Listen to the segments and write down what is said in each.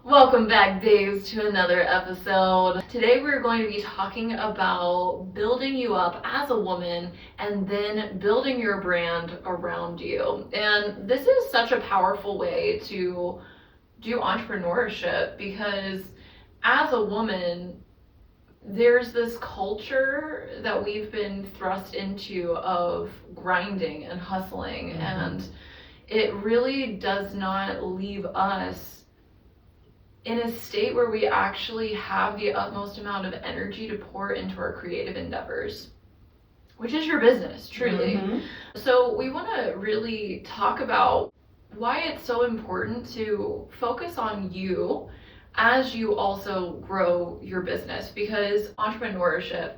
Welcome back, babes, to another episode. Today we're going to be talking about building you up as a woman and then building your brand around you. And this is such a powerful way to do entrepreneurship because as a woman, there's this culture that we've been thrust into of grinding and hustling, and it really does not leave us in a state where we actually have the utmost amount of energy to pour into our creative endeavors, which is your business, truly. So we want to really talk about why it's so important to focus on you as you also grow your business, because entrepreneurship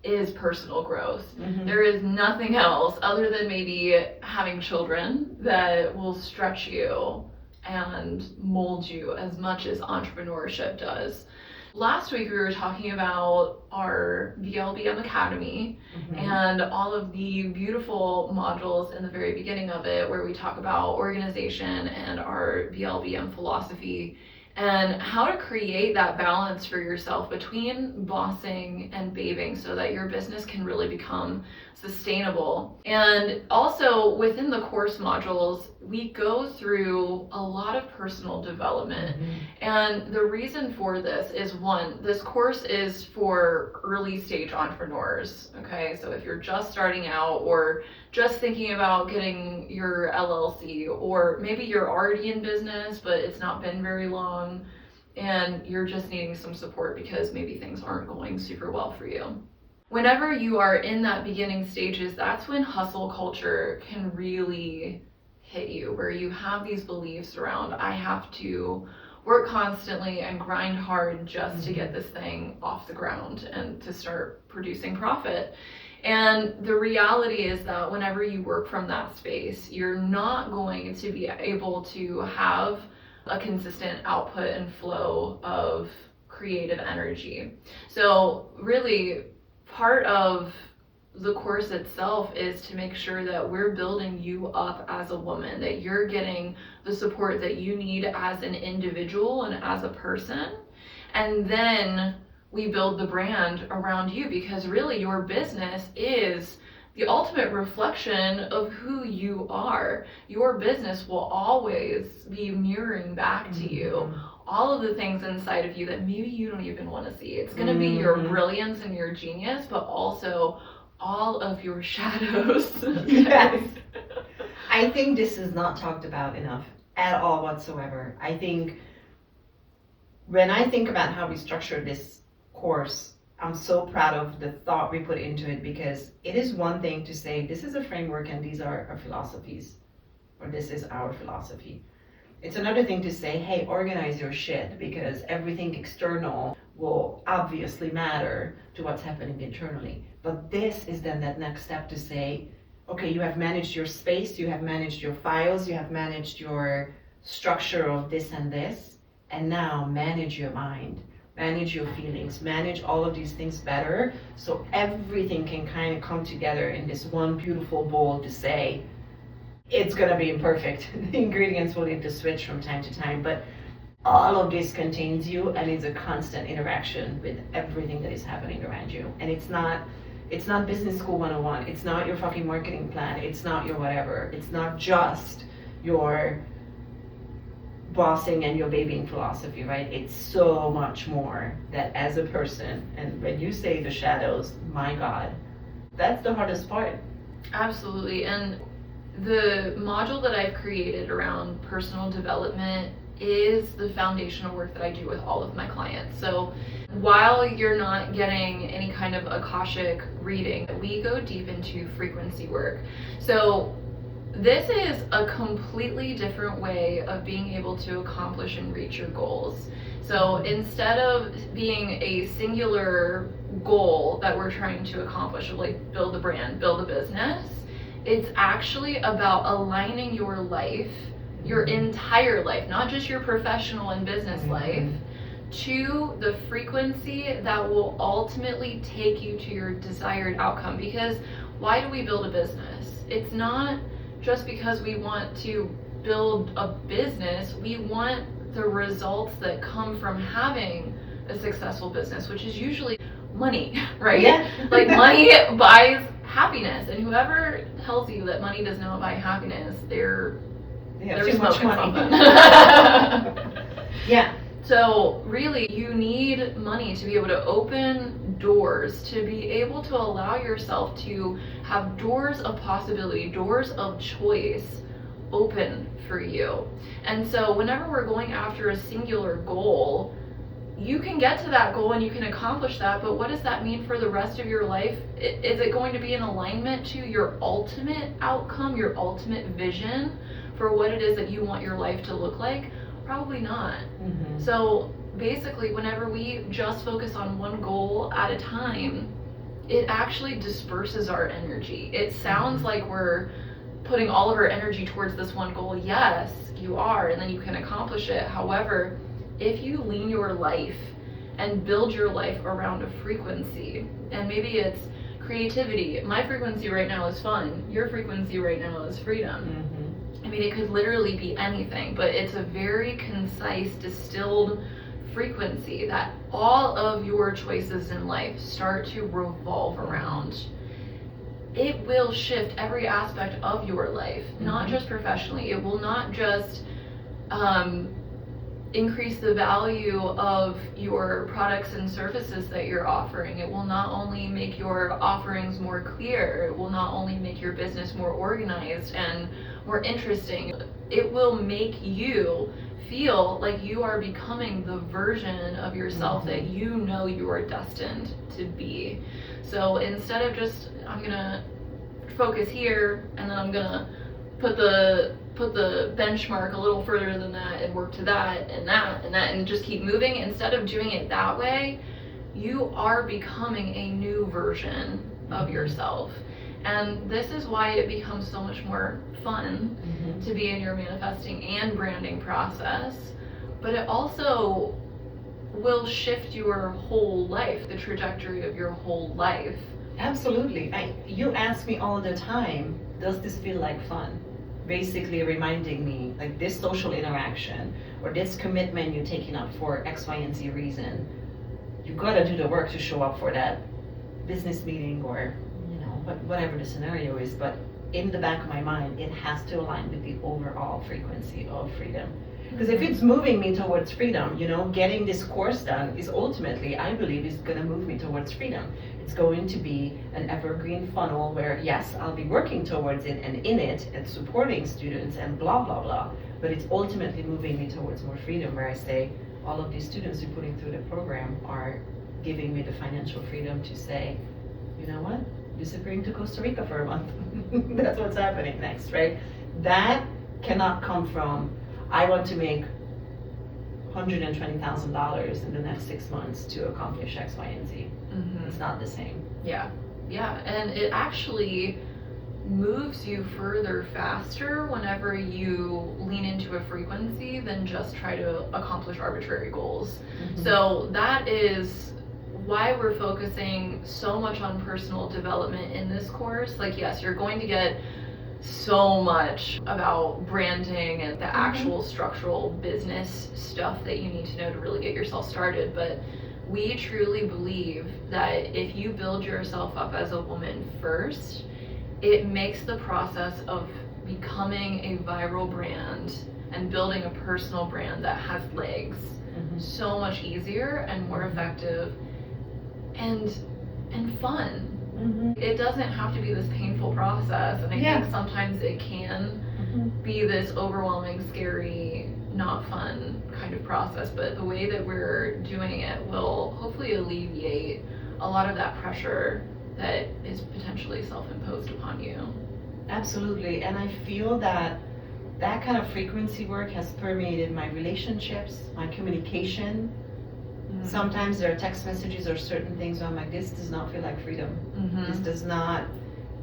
is personal growth. There is nothing else other than maybe having children that will stretch you and mold you as much as entrepreneurship does. Last week we were talking about our BLBM Academy and all of the beautiful modules in the very beginning of it, where we talk about organization and our BLBM philosophy and how to create that balance for yourself between bossing and babing so that your business can really become sustainable. And also within the course modules, we go through a lot of personal development. And the reason for this is, one, this course is for early stage entrepreneurs. Okay, so if you're just starting out or just thinking about getting your LLC, or maybe you're already in business but it's not been very long and you're just needing some support because maybe things aren't going super well for you. Whenever you are in that beginning stages, that's when hustle culture can really hit you, where you have these beliefs around, I have to work constantly and grind hard just to get this thing off the ground and to start producing profit. And the reality is that whenever you work from that space, you're not going to be able to have a consistent output and flow of creative energy. So really, part of the course itself is to make sure that we're building you up as a woman, that you're getting the support that you need as an individual and as a person. And then we build the brand around you, because really your business is the ultimate reflection of who you are. Your business will always be mirroring back to you all of the things inside of you that maybe you don't even want to see. It's going to be your brilliance and your genius, but also all of your shadows. Yes. I think this is not talked about enough at all whatsoever. I think when I think about how we structured this course, I'm so proud of the thought we put into it, because it is one thing to say this is a framework and these are our philosophies, or this is our philosophy. It's another thing to say, hey, organize your shit, because everything external will obviously matter to what's happening internally. But this is then that next step to say, okay, you have managed your space, you have managed your files, you have managed your structure of this and this, and now manage your mind, manage your feelings, manage all of these things better, so everything can kind of come together in this one beautiful bowl to say, it's gonna be imperfect. The ingredients will need to switch from time to time, but all of this contains you, and it's a constant interaction with everything that is happening around you. And it's not business school 101. It's not your fucking marketing plan. It's not your whatever. It's not just your bossing and your babying philosophy, right? It's so much more that as a person. And when you say the shadows, my God, that's the hardest part. Absolutely. And the module that I've created around personal development is the foundational work that I do with all of my clients. So while you're not getting any kind of Akashic reading, we go deep into frequency work. So this is a completely different way of being able to accomplish and reach your goals. So instead of being a singular goal that we're trying to accomplish, like build a brand, build a business, it's actually about aligning your life, your entire life, not just your professional and business life, to the frequency that will ultimately take you to your desired outcome. Because why do we build a business? It's not just because we want to build a business. We want the results that come from having a successful business, which is usually money, right? Yeah. Like money buys happiness, and whoever tells you that money does not buy happiness, they're too much smoking money. something. Yeah. So really, you need money to be able to open doors, to be able to allow yourself to have doors of possibility, doors of choice open for you. And so whenever we're going after a singular goal, you can get to that goal and you can accomplish that, but what does that mean for the rest of your life? Is it going to be in alignment to your ultimate outcome, your ultimate vision for what it is that you want your life to look like? Probably not. Mm-hmm. So basically, whenever we just focus on one goal at a time, it actually disperses our energy. It sounds like we're putting all of our energy towards this one goal. Yes, you are, and then you can accomplish it. However, if you lean your life and build your life around a frequency, and maybe it's creativity. My frequency right now is fun. Your frequency right now is freedom. Mm-hmm. I mean, it could literally be anything, but it's a very concise, distilled frequency that all of your choices in life start to revolve around. It will shift every aspect of your life, not just professionally. It will not just increase the value of your products and services that you're offering. It will not only make your offerings more clear, it will not only make your business more organized and more interesting, it will make you feel like you are becoming the version of yourself that you know you are destined to be. So instead of just, I'm gonna focus here and then I'm gonna put the benchmark a little further than that and work to that and that and that and just keep moving, instead of doing it that way, you are becoming a new version of yourself. And this is why it becomes so much more fun to be in your manifesting and branding process. But it also will shift your whole life, the trajectory of your whole life. Absolutely. You ask me all the time, does this feel like fun? Basically reminding me, like, this social interaction or this commitment you're taking up for X, Y, and Z reason, you've got to do the work to show up for that business meeting or, you know, whatever the scenario is. But in the back of my mind, it has to align with the overall frequency of freedom. Because if it's moving me towards freedom, you know, getting this course done is ultimately, I believe, is going to move me towards freedom. It's going to be an evergreen funnel where, yes, I'll be working towards it and in it and supporting students and blah, blah, blah. But it's ultimately moving me towards more freedom, where I say, all of these students who are putting through the program are giving me the financial freedom to say, you know what, disappearing to Costa Rica for a month. That's what's happening next, right? That cannot come from, I want to make $120,000 in the next 6 months to accomplish X, Y, and Z. It's not the same. Yeah, and it actually moves you further faster whenever you lean into a frequency than just try to accomplish arbitrary goals. So that is why we're focusing so much on personal development in this course. Like, yes, you're going to get so much about branding and the actual structural business stuff that you need to know to really get yourself started, but we truly believe that if you build yourself up as a woman first, it makes the process of becoming a viral brand and building a personal brand that has legs so much easier and more effective and fun. It doesn't have to be this painful process, and I think sometimes it can be this overwhelming, scary, not fun kind of process, but the way that we're doing it will hopefully alleviate a lot of that pressure that is potentially self-imposed upon you. Absolutely, and I feel that that kind of frequency work has permeated my relationships, my communication. Sometimes there are text messages or certain things where I'm like, this does not feel like freedom. This does not,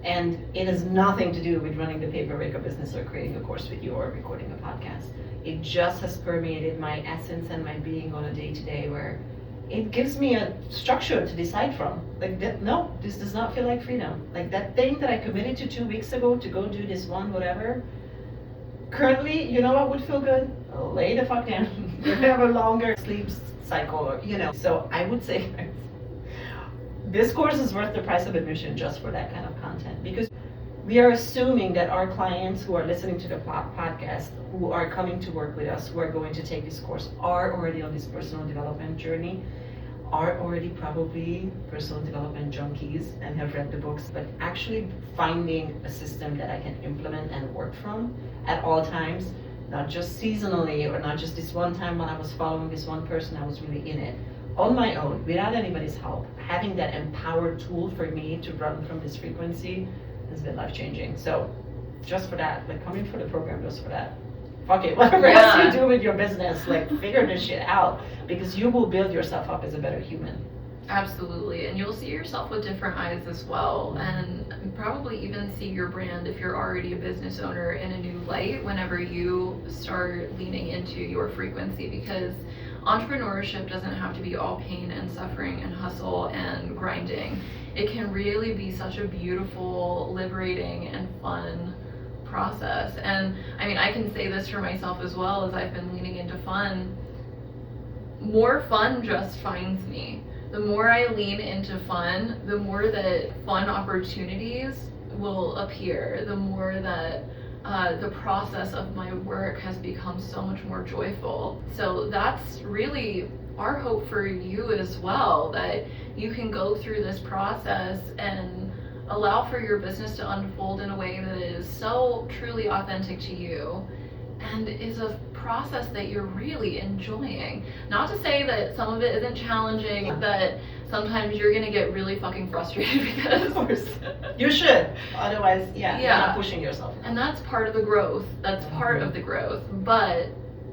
and it has nothing to do with running the Paper business or creating a course with you or recording a podcast. It just has permeated my essence and my being on a day-to-day, where it gives me a structure to decide from. Like, no, this does not feel like freedom. Like, that thing that I committed to 2 weeks ago to go do this one, whatever, currently, you know what would feel good? Lay the fuck down. They have a longer sleep cycle, or, So I would say this course is worth the price of admission just for that kind of content, because we are assuming that our clients who are listening to the podcast, who are coming to work with us, who are going to take this course, are already on this personal development journey, are already probably personal development junkies and have read the books, but actually finding a system that I can implement and work from at all times, not just seasonally or not just this one time when I was following this one person, I was really in it. On my own, without anybody's help, having that empowered tool for me to run from this frequency has been life-changing. So just for that, coming for the program just for that. Fuck it, whatever else you do with your business, figure this shit out, because you will build yourself up as a better human. Absolutely, and you'll see yourself with different eyes as well, and probably even see your brand, if you're already a business owner, in a new light whenever you start leaning into your frequency, because entrepreneurship doesn't have to be all pain and suffering and hustle and grinding. It can really be such a beautiful, liberating, and fun process. And I mean, I can say this for myself as well, as I've been leaning into fun. More fun just finds me. The more I lean into fun, the more that fun opportunities will appear, the more that the process of my work has become so much more joyful. So that's really our hope for you as well, that you can go through this process and allow for your business to unfold in a way that is so truly authentic to you and is a process that you're really enjoying. Not to say that some of it isn't challenging, that sometimes you're gonna get really fucking frustrated because of course you should, otherwise you're not pushing yourself. And that's part of the growth. That's part of the growth. But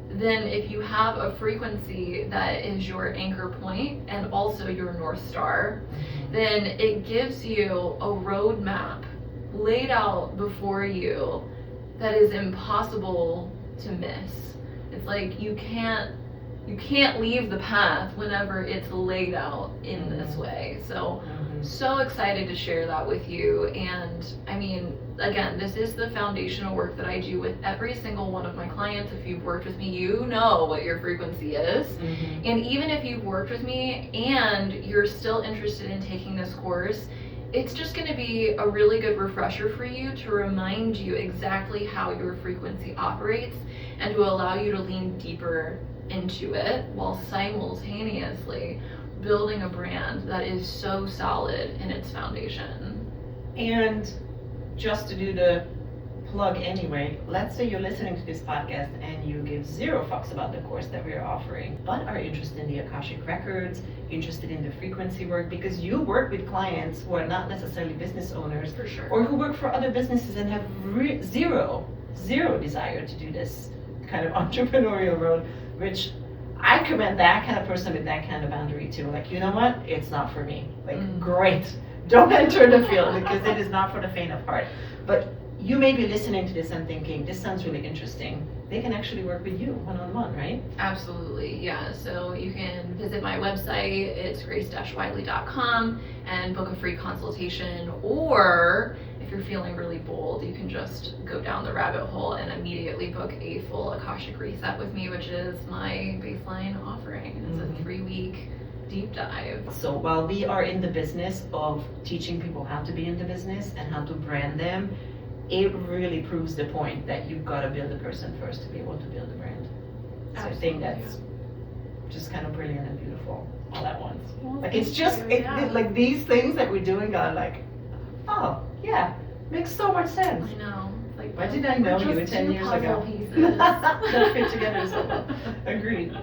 then if you have a frequency that is your anchor point and also your North Star, then it gives you a roadmap laid out before you that is impossible to miss. It's like you can't leave the path whenever it's laid out in this way. So excited to share that with you. And I mean, again, this is the foundational work that I do with every single one of my clients. If you've worked with me, you know what your frequency is. And even if you've worked with me and you're still interested in taking this course, it's just going to be a really good refresher for you to remind you exactly how your frequency operates and to allow you to lean deeper into it while simultaneously building a brand that is so solid in its foundation. And just to do the plug anyway, let's say you're listening to this podcast and you give zero fucks about the course that we're offering, but are interested in the Akashic Records, interested in the frequency work, because you work with clients who are not necessarily business owners, for sure, or who work for other businesses and have zero desire to do this kind of entrepreneurial road, which I commend that kind of person with that kind of boundary too. You know what? It's not for me. Great. Don't enter the field, because it is not for the faint of heart. But you may be listening to this and thinking, this sounds really interesting. They can actually work with you one-on-one, right? Absolutely, yeah. So you can visit my website, it's grace-wiley.com, and book a free consultation, or if you're feeling really bold, you can just go down the rabbit hole and immediately book a full Akashic Reset with me, which is my baseline offering. It's a 3-week deep dive. So while we are in the business of teaching people how to be in the business and how to brand them, it really proves the point that you've got to build a person first to be able to build a brand. So I think that's just kind of brilliant and beautiful all at once. It's just these things that we're doing are oh yeah, makes so much sense. I know. Why did I know you 10 years ago? That fit together so well. Agreed.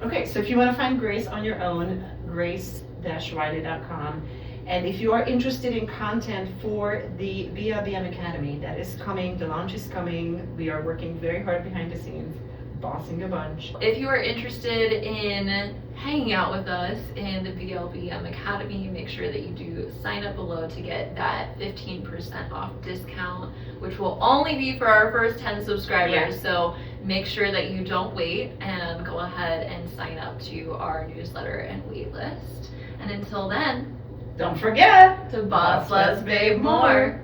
Okay, so if you want to find Grace on your own, grace-wiley.com. And if you are interested in content for the BLBM Academy, that is coming, the launch is coming. We are working very hard behind the scenes, bossing a bunch. If you are interested in hanging out with us in the BLBM Academy, make sure that you do sign up below to get that 15% off discount, which will only be for our first 10 subscribers. Yeah. So make sure that you don't wait and go ahead and sign up to our newsletter and wait list. And until then, don't forget to boss less, babe more.